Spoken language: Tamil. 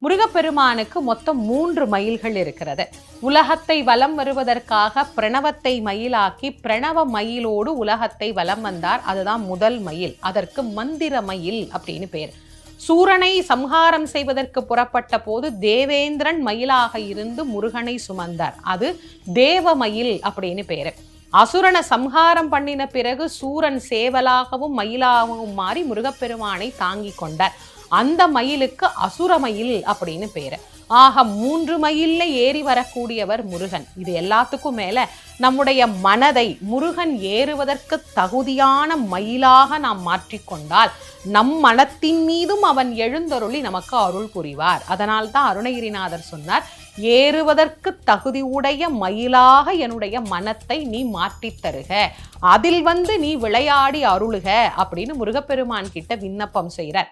முருகப்பெருமானுக்கு மொத்தம் 3 மயில்கள் இருக்கிறது. உலகத்தை வலம் வருவதற்காக பிரணவத்தை மயிலாக்கி பிரணவ மயிலோடு உலகத்தை வலம் வந்தார். அதுதான் முதல் மயில். அதற்கு மந்திர மயில் அப்படின்னு பேர். சூரனை சம்ஹாரம் செய்வதற்கு புறப்பட்ட போது தேவேந்திரன் மயிலாக இருந்து முருகனை சுமந்தார். அது தேவமயில் அப்படின்னு பேரு. அசுரனை சம்ஹாரம் பண்ணின பிறகு சூரன் சேவலாகவும் மயிலாகவும் மாறி முருகப்பெருமானை தாங்கி கொண்டார். அந்த மயிலுக்கு அசுரமயில் அப்படின்னு பேரு. ஆக 3 மயில்ல ஏறி வரக்கூடியவர் முருகன். இது எல்லாத்துக்கும் மேல நம்முடைய மனதை முருகன் ஏறுவதற்கு தகுதியான மயிலாக நாம் மாற்றிக்கொண்டால் நம் மனத்தின் மீதும் அவன் எழுந்தருளி நமக்கு அருள் புரிவார். அதனால்தான் அருணகிரிநாதர் சொன்னார், ஏறுவதற்கு தகுதியுடைய மயிலாக என்னுடைய மனத்தை நீ மாற்றித் தருக, அதில் நீ விளையாடி அருளுக அப்படின்னு முருகப்பெருமான் கிட்ட விண்ணப்பம் செய்கிறார்.